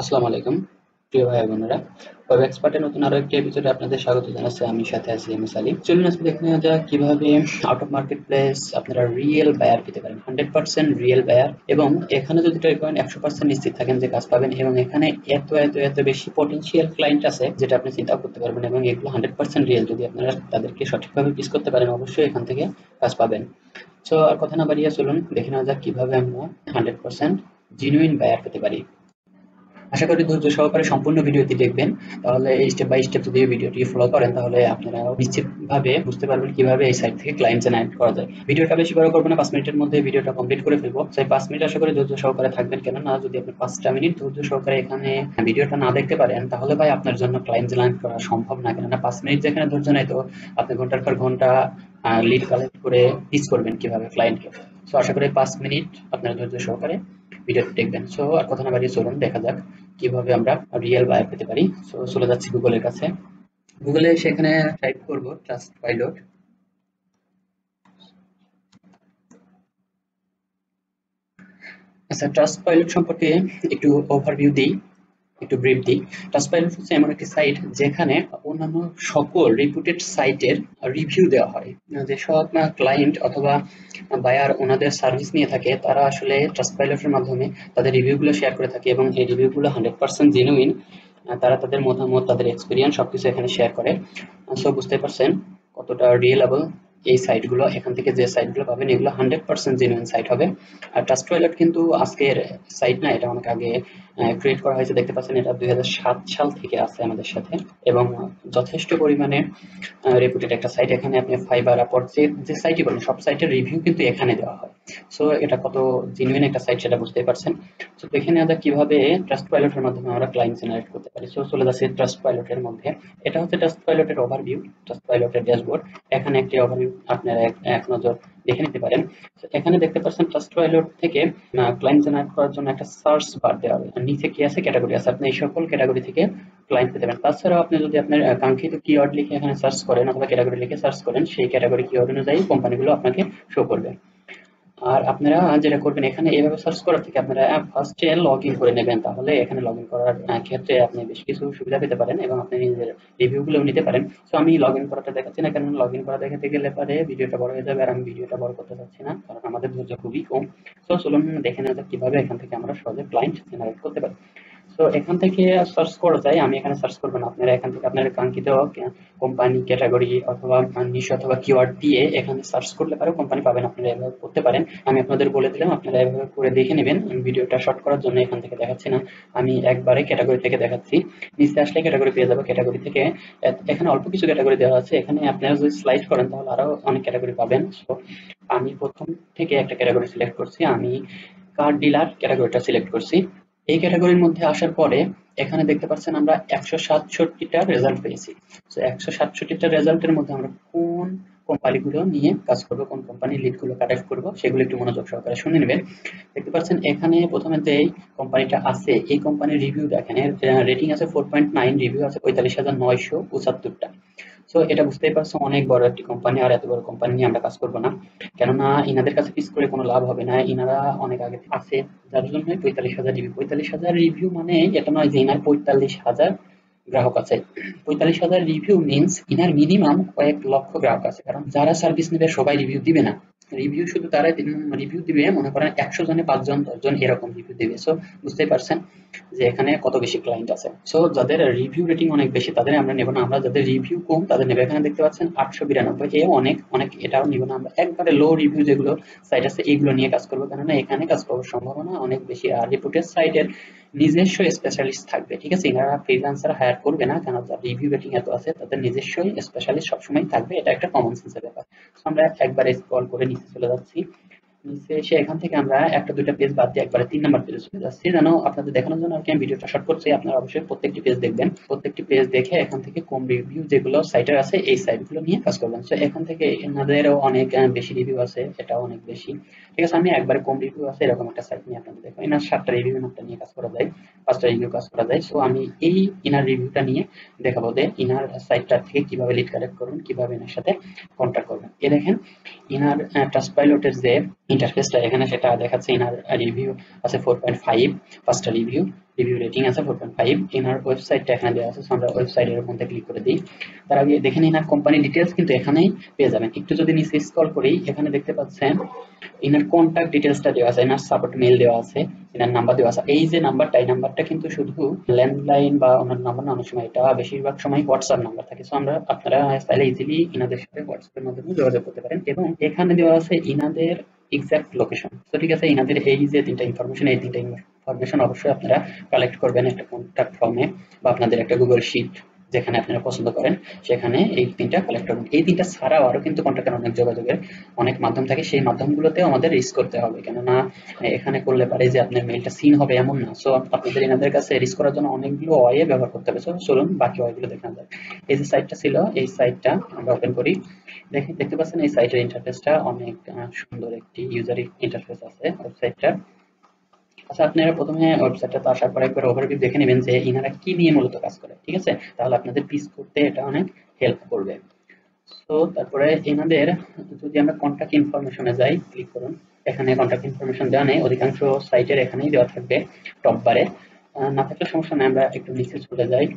আসসালামু আলাইকুম প্রিয় ভাই বোনেরা। ওয়েব এক্সপার্টের নতুন আরো একটি এপিসোডে আপনাদের স্বাগত জানাচ্ছি। আমি সাথে আছি সালিম। চলুন আজকে দেখে নেওয়া যাক কিভাবে আউট অফ মার্কেট প্লেস আপনারা রিয়েল বায়ার পেতে পারেন, 100% রিয়েল বায়ার। এবং এখানে যদি ট্রাই করেন 100% নিশ্চিত থাকেন যে কাজ পাবেন। এবং এখানে এত এত এত বেশি পটেনশিয়াল ক্লায়েন্ট আছে যেটা আপনি চিন্তা করতে পারবেন, এবং এগুলো 100% রিয়েল। যদি আপনারা তাদেরকে সঠিকভাবে পিস করতে পারেন অবশ্যই এখান থেকে কাজ পাবেন। সো আর কথা না বাড়িয়ে চলুন দেখে নেওয়া যাক কিভাবে আমরা 100% জেনুইন বায়ার পেতে পারি। আশা করি ধৈর্য সহকারে সম্পূর্ণ ভিডিওটি দেখবেন। তাহলে স্টেপ বাই স্টেপ যদি ভিডিওটি ফলো করেন তাহলে আপনারা নিশ্চিতভাবে বুঝতে পারবেন কিভাবে এই সাইট থেকে ক্লায়েন্ট জেনারেট করা যায়। ভিডিওটা বেশি বড় করবো না, 5 মিনিটের মধ্যে ভিডিওটা কমপ্লিট করে ফেলবো। সেই 5 মিনিট আশা করি ধৈর্য সহকারে থাকবেন, কেননা যদি আপনি 5টা মিনিট ধৈর্য সহকারে এখানে ভিডিওটা না দেখতে পারেন তাহলে ভাই আপনার জন্য ক্লায়েন্ট জেনারেট করা সম্ভব না। কেননা 5 মিনিট যেখানে ধৈর্য নাই, তো আপনি ঘন্টার পর ঘন্টা লিড কালেক্ট করে পিচ করবেন কিভাবে ক্লায়েন্টকে। সো আশা করি 5 মিনিট আপনারা ধৈর্য সহকারে ভিডিওটি দেখবেন। সো আর কথা না বাড়িয়ে চলুন দেখা যাক কিভাবে আমরা রিয়েল বায়ার পেতে পারি। সো চলে যাচ্ছি গুগলের কাছে। গুগলে সেখানে টাইপ করব ট্রাস্ট পাইলট। আচ্ছা, ট্রাস্ট পাইলট সম্পর্কে একটু ওভারভিউ দিই, একটু ব্রিফ দিই। ট্রাস্ট পাইলট হচ্ছে এমন একটি সাইট যেখানে অন্যান্য সকল রিপুটেড সাইটের রিভিউ দেওয়া হয়। যেসব ক্লায়েন্ট অথবা বায়ার ওনাদের সার্ভিস নিয়ে থাকে তারা আসলে ট্রাস্ট পাইলটের মাধ্যমে তাদের রিভিউগুলো শেয়ার করে থাকে, এবং এই রিভিউগুলো 100% জেনুইন। তারা তাদের মতামত, তাদের এক্সপিরিয়েন্স সবকিছু এখানে শেয়ার করে। সো বুঝতে পারছেন কতটা রিয়েলেবল এই সাইটগুলো। এখান থেকে যে সাইটগুলো পাবেন এগুলো 100% জেনুইন সাইট হবে। আর ট্রাস্ট পাইলট কিন্তু আজকের সাইট না, এটা অনেক আগে ক্রিয়েট করা হয়েছে। দেখতে পাচ্ছেন এটা 2007 সাল থেকে আছে আমাদের সাথে, এবং যথেষ্ট পরিমাণে রেপুটেড একটা সাইট। এখানে আপনি ফাইবার, আপওয়ার্ক যে সাইটই বলেন সব সাইটের রিভিউ কিন্তু এখানে দেওয়া হয়। সো এটা কত জেনুইন একটা সাইট সেটা বুঝতেই পারছেন। সো দেখে নেওয়া যাক কিভাবে ট্রাস্ট পাইলটের মাধ্যমে আমরা ক্লায়েন্ট জেনারেট করতে পারি। সো চলে যাচ্ছে ট্রাস্ট পাইলটের মধ্যে। এটা হচ্ছে ট্রাস্ট পাইলটের ওভারভিউ, ট্রাস্ট পাইলটের ড্যাশবোর্ড। এখানে একটি ওভারভিউ আপনারা এক নজর দেখে নিতে পারেন। এখানে দেখতে পাচ্ছেন ট্রাস্ট পাইলট থেকে ক্লায়েন্ট জেনারেট করার জন্য একটা সার্চ বার দেওয়া হবে। নিচে কি আছে, ক্যাটাগরি আছে। আপনি এই সকল ক্যাটাগরি থেকে ক্লায়েন্ট পেতে পারেন। তাছাড়াও আপনি যদি আপনার কাঙ্ক্ষিত কিওয়ার্ড লিখে এখানে সার্চ করেন অথবা ক্যাটাগরি লিখে সার্চ করেন, সেই ক্যাটাগরি কিওয়ার্ড অনুযায়ী কোম্পানিগুলো আপনাকে শো করবে। আর আপনারা যেটা করবেন এখানে এভাবে সার্চ করার থেকে আপনারা ফার্স্টে লগ ইন করে নেবেন। তাহলে এখানে লগ ইন করার ক্ষেত্রে আপনি বেশ কিছু সুবিধা পেতে পারেন এবং আপনি নিজের রিভিউগুলো নিতে পারেন। সো আমি লগ ইন করাটা দেখাচ্ছি না, কারণ লগ ইন করা দেখাতে গেলে পরে ভিডিওটা বড় হয়ে যাবে, আর আমি ভিডিওটা বড় করতে চাচ্ছি না, কারণ আমাদের ধৈর্য খুবই কম। সো চলুন দেখে নেওয়া যাক কিভাবে এখান থেকে আমরা সহজে ক্লায়েন্ট জেনারেট করতে পারি। সো এখান থেকে সার্চ করা যায়। আমি এখানে সার্চ করবো না, আপনারা এখান থেকে আপনার কাঙ্ক্ষিত কোম্পানি, ক্যাটাগরি অথবা নিশ অথবা কিওয়ার্ড দিয়ে এখানে সার্চ করলে পারে কোম্পানি পাবেন। আপনারা এভাবে করতে পারেন। আমি আপনাদের বলে দিলাম, আপনারা এভাবে করে দেখে নেবেন। আমি ভিডিওটা শর্ট করার জন্য এখান থেকে দেখাচ্ছি না, আমি একবারে ক্যাটাগরি থেকে দেখাচ্ছি। নিচে আসলে ক্যাটাগরি পেয়ে যাবো। ক্যাটাগরি থেকে এখানে অল্প কিছু ক্যাটাগরি দেওয়া আছে। এখানে আপনারা যদি স্লাইড করেন তাহলে আরো অনেক ক্যাটাগরি পাবেন। সো আমি প্রথম থেকে একটা ক্যাটাগরি সিলেক্ট করছি। আমি কার ডিলার ক্যাটাগরিটা সিলেক্ট করছি। এই ক্যাটাগরির মধ্যে আসার পরে এখানে দেখতে পাচ্ছেন আমরা 167টা রেজাল্ট পেয়েছি। তো 167টা রেজাল্টের মধ্যে আমরা কোন কোম্পানিগুলো নিয়ে কাজ করবো, কোন কোম্পানির লিডগুলো কালেক্ট করবো সেগুলো একটু মনোযোগ সহকারে শুনে নেবেন। দেখতে পাচ্ছেন এখানে প্রথমে যে কোম্পানিটা আছে এই কোম্পানির রিভিউ দেখেন, এর রেটিং আছে 4.9, রিভিউ আছে 45,975টা। সো এটা বুঝতেই পারছো অনেক বড় একটি কোম্পানি। আর এত বড় কোম্পানি নিয়ে আমরা কাজ করবো না, কেননা ইনাদের কাছে পিস করে কোনো লাভ হবে না। ইনারা অনেক আগে আছে, যার জন্য 45,000 রিভিউ। 45,000 রিভিউ মানে এটা নয় যে ইনার 45,000 গ্রাহক আছে। 45,000 রিভিউ মিনস ইনার মিনিমাম কয়েক লক্ষ গ্রাহক আছে, কারণ যারা সার্ভিস নেবে সবাই রিভিউ দিবে না। রিভিউ শুধু তারাই রিভিউ দিবে, মনে করেন 100 জনে 5 জন 10 জন এরকম রিভিউ দিবে। সো বুঝতেই পারছেন যে এখানে কত বেশি ক্লায়েন্ট আছে। সো যাদের রিভিউ রেটিং অনেক বেশি তাদের আমরা নেব না, আমরা যাদের রিভিউ কম তাদের নেব। এখানে দেখতে পাচ্ছেন 892, এ অনেক অনেক, এটাও নিব না। আমরা একবারে লো রিভিউ যেগুলো সাইট আছে এইগুলো নিয়ে কাজ করবো, কেননা এখানে কাজ করার সম্ভাবনা অনেক বেশি। আর রিপুটেড সাইটের নিজস্ব স্পেশালিস্ট থাকবে, ঠিক আছে? এনারা ফ্রিল্যান্সার হায়ার করবে না, কারণ যার রিভিউ রেটিং এত আছে তাদের নিজস্বই স্পেশালিস্ট সবসময় থাকবে। এটা একটা কমন সেন্সের ব্যাপার। আমরা একবারে স্ক্রল করে নিচে চলে যাচ্ছি। নিচে এসে এখান থেকে আমরা একটা দুইটা পেজ বাদ দিয়ে একবারে 3 নাম্বার পেজে চলে যাচ্ছি। যেন আপনাদের দেখানোর জন্য আর কি আমি ভিডিওটা শর্ট করছি। আপনারা অবশ্যই প্রত্যেকটি পেজ দেখবেন। প্রত্যেকটি পেজ দেখে এখান থেকে কম রিভিউ যেগুলো সাইটের আছে এই সাইটগুলো নিয়ে কাজ করবেন। সো এখান থেকে এনাদেরও অনেক বেশি রিভিউ আছে, এটাও অনেক বেশি, ঠিক আছে? আমি একবারে কম রিভিউ আছে এরকম একটা সাইট নিয়ে আপনাদের দেখো। এনার 7টা রিভিউ একটা নিয়ে কাজ করা যায়, 5টা রিভিউ কাজ করা যায়। সো আমি এই ইনার রিভিউটা নিয়ে দেখাবো যে ইনার সাইটটা থেকে কিভাবে লিড কালেক্ট করবেন, কিভাবে এনার সাথে কন্ট্যাক্ট করবেন। এ দেখেন ইনার ট্রাস্ট পাইলটের যে ইন্টারফেসটা এখানে সেটা দেখাচ্ছে। ইনার রিভিউ আছে 4.5, 5টা রিভিউ। রিভিউ রেটিং আছে 4.5। এনার ওয়েবসাইটটা এখানে দেওয়া আছে, সো আমরা ওয়েবসাইটের মধ্যে ক্লিক করে দিই। তার আগে দেখে নিন এনার কোম্পানি ডিটেলস কিন্তু এখানেই পেয়ে যাবেন। একটু যদি নিচে স্ক্রল করি, এখানে দেখতে পাচ্ছেন এনার কন্ট্যাক্ট ডিটেলসটা দেওয়া আছে, এনার সাপোর্ট মেইল দেওয়া আছে, এনার নাম্বার দেওয়া আছে। এই যে নাম্বারটা, এই নাম্বারটা কিন্তু শুধু ল্যান্ডলাইন বা অন্যান্য নাম্বার না, অনেক সময় এটা বেশিরভাগ সময় হোয়াটসঅ্যাপ নাম্বার থাকে। সো আপনারা চাইলে ইজিলি ইনাদের সাথে হোয়াটসঅ্যাপের মাধ্যমে যোগাযোগ করতে পারেন। এবং এখানে দেওয়া আছে ইনাদের এক্সাক্ট লোকেশন। তো ঠিক আছে, ইনাদের এই যে তিনটা ইনফরমেশন, এই তিনটা ইনফরমেশন অবশ্যই আপনারা কালেক্ট করবেন একটা কন্ট্যাক্ট ফর্মে বা আপনাদের একটা গুগল শিট যেখানে আপনারা পছন্দ করেন, সেখানে এই তিনটা কালেক্ট করবেন। এই তিনটা ছাড়াও আরো কিন্তু কন্ট্যাক্টের অনেক যোগাযোগের অনেক মাধ্যম থাকে, সেই মাধ্যমগুলোতেও আমাদের রিস্ক করতে হবে, কেননা এখানে করলে পারে যে আপনার মেইলটা সিন হবে এমন না। সো আপনাদের এনাদের কাছে রিস্ক করার জন্য অনেকগুলো ওয়ে ব্যবহার করতে হবে। সো চলুন বাকি ওয়েগুলো দেখা যাক। এই যে সাইটটা ছিল, এই সাইটটা আমরা ওপেন করি। দেখতে পাচ্ছেন এই সাইটের ইন্টারফেসটা অনেক সুন্দর একটি ইউজার ইন্টারফেস আছে ওয়েবসাইটটা। আচ্ছা, আপনারা প্রথমে ওয়েবসাইটটাতে আসার পর একবার ওভারভিউ দেখে নেবেন যে ইনারা কি নিয়ে মূলত কাজ করে, ঠিক আছে? তাহলে আপনাদের পিচ করতে এটা অনেক হেল্প করবে। সো তারপরে এনাদের যদি আমরা কন্ট্যাক্ট ইনফরমেশনে যাই, ক্লিক করুন। এখানে কন্ট্যাক্ট ইনফরমেশন দেওয়া নেই, অধিকাংশ সাইটের এখানেই দেওয়া থাকবে টপ বারে। না থাকলে সমস্যা নেই, আমরা একটু নিচে চলে যাই।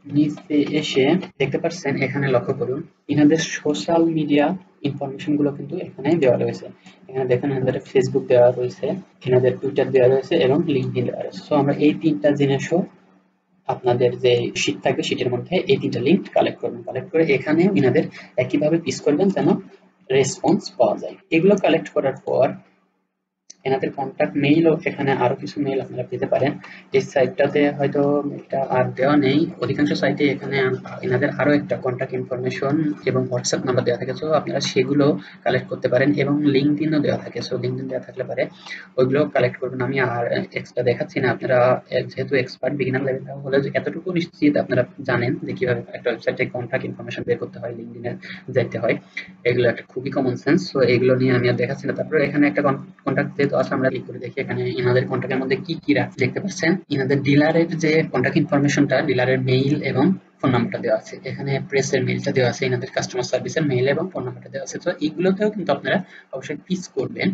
নিচে এসে দেখতে পাচ্ছেন, এখানে লক্ষ্য করুন ইনাদের সোশ্যাল মিডিয়া ইনফরমেশন গুলো কিন্তু এখানে দেওয়া রয়েছে। এখানে দেখেন এনাদের ফেসবুক দেওয়া রয়েছে, এনাদের টুইটার দেওয়া রয়েছে এবং লিঙ্কডইন দেওয়া রয়েছে। সো আমরা এই তিনটা জিনিসও আপনাদের যে শীট থাকবে, শীটের মধ্যে এই তিনটা লিঙ্ক কালেক্ট করবেন। কালেক্ট করে এখানে ইনাদের একইভাবে পিস করবেন যেন রেসপন্স পাওয়া যায়। এগুলো কালেক্ট করার পর এনাদের কন্ট্যাক্ট মেইলও এখানে আরো কিছু মেইল আপনারা পেতে পারেন। এই সাইটটাতে হয়তো এটা আর দেওয়া নেই, অধিকাংশ সাইটে এখানে এনাদের আরো একটা কন্ট্যাক্ট ইনফরমেশন এবং হোয়াটসঅ্যাপ নাম্বার দেওয়া থাকে। সো আপনারা সেগুলো কালেক্ট করতে পারেন এবং লিঙ্কডইনও দেওয়া থাকে। সো লিঙ্কডইন দেওয়া থাকলে পারে ওইগুলো কালেক্ট করবেন। আমি আর এক্সট্রা দেখাচ্ছি না, আপনারা যেহেতু এক্সপার্ট বিগিনার লেভেল হলে এতটুকু নিশ্চিত আপনারা জানেন যে কিভাবে একটা ওয়েবসাইটে কন্ট্যাক্ট ইনফরমেশন বের করতে হয়, লিঙ্কডইনে যাইতে হয়। এগুলো একটা খুবই কমন সেন্স। সো এগুলো নিয়ে আমি আর দেখাচ্ছি না। তারপরে এখানে একটা কন্ট্যাক্ট যেহেতু আছে, আমরা ক্লিক করে দেখি এখানে ইনাদের কন্ট্যাক্টের মধ্যে কি কি রাখছে। দেখতে পাচ্ছেন ইনাদের ডিলারের যে কন্ট্যাক্ট ইনফরমেশনটা, ডিলারের মেইল এবং ফোন নাম্বারটা দেওয়া আছে। এখানে প্রেসের মেইলটা দেওয়া আছে, ইনাদের কাস্টমার সার্ভিসের মেইল এবং ফোন নাম্বারটা দেওয়া আছে। তো এইগুলোতেও কিন্তু আপনারা অবশ্যই পিস করবেন,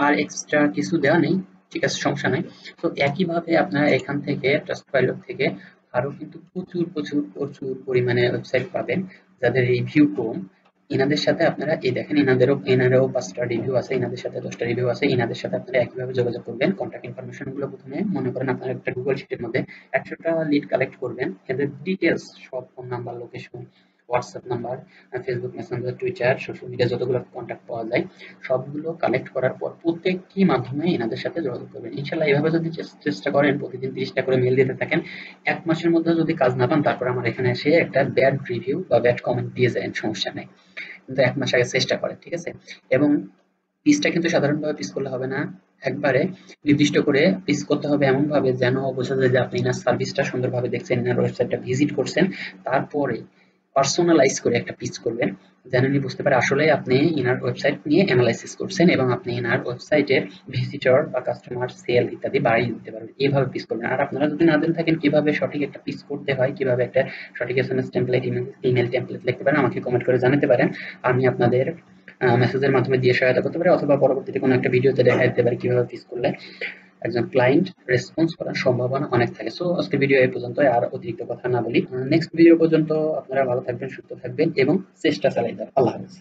আর এক্সট্রা কিছু দেওয়া নেই, ঠিক আছে, সমস্যা নাই। তো একইভাবে আপনারা এখান থেকে ট্রাস্টপাইলট থেকে আরো কিন্তু প্রচুর প্রচুর প্রচুর পরিমাণে ওয়েবসাইট পাবেন যাদের রিভিউ কম। ইনাদের সাথে আপনারা এই দেখেন, এনারও 5টা রিভিউ আছে, ইনাদের সাথে 10টা রিভিউ আছে। ইনাদের সাথে আপনারা একইভাবে যোগাযোগ করবেন। কন্ট্যাক্ট ইনফরমেশন গুলো প্রথমে মনে করেন আপনার একটা গুগল শিটের মধ্যে 100টা লিড কালেক্ট করবেন, এদের ডিটেলস সব phone number, location, WhatsApp number, Facebook Messenger, Twitter, social media যতগুলো কন্ট্যাক্ট পাওয়া যায় সবগুলো কালেক্ট করার পর প্রত্যেকটি মাধ্যমে এনাদের সাথে যোগাযোগ করবেন। ইনশাল্লাহ এইভাবে যদি চেষ্টা করেন, প্রতিদিন 30টা করে মেল দিতে থাকেন, 1 মাসের মধ্যে যদি কাজ না পান, তারপর আমার এখানে এসে একটা ব্যাড রিভিউ বা ব্যাড কমেন্ট দিয়ে যায়, সমস্যা নেই। কিন্তু 1 মাস আগে চেষ্টা করেন, ঠিক আছে? এবং পিচটা কিন্তু সাধারণভাবে পিচ করলে হবে না, একবারে নির্দিষ্ট করে পিচ করতে হবে, এমন ভাবে যেন বোঝা যায় যে আপনি এনার সার্ভিসটা সুন্দরভাবে দেখছেন, এনার ওয়েবসাইটটা ভিজিট করছেন। তারপরে পার্সোনালাইজ করে একটা পিচ করবেন, যেন উনি বুঝতে পারে আসলে আপনি এনার ওয়েবসাইট নিয়ে অ্যানালাইসিস করছেন এবং আপনি এনার ওয়েবসাইটের ভিজিটর বা কাস্টমার সেল ইত্যাদি বাড়িয়ে দিতে পারবেন। এইভাবে পিচ করবেন। আর আপনারা যদি না জেনে থাকেন কিভাবে সঠিক একটা পিচ করতে হয়, কিভাবে একটা সঠিক এসএমএস টেমপ্লেট, ইমেল টেমপ্লেট লিখতে পারেন, আমাকে কমেন্ট করে জানাতে পারেন। আমি আপনাদের মেসেজের মাধ্যমে দিয়ে সহায়তা করতে পারি, অথবা পরবর্তীতে কোনো একটা ভিডিওতে দেখা দিতে পারি কিভাবে পিচ করলে একজন ক্লায়েন্ট রেসপন্স করার সম্ভাবনা অনেক থাকে। সো আজকের ভিডিও এই পর্যন্ত, আর অতিরিক্ত কথা না বলি। নেক্সট ভিডিও পর্যন্ত আপনারা ভালো থাকবেন, সুস্থ থাকবেন এবং চেষ্টা চালিয়ে যান। আল্লাহ হাফেজ।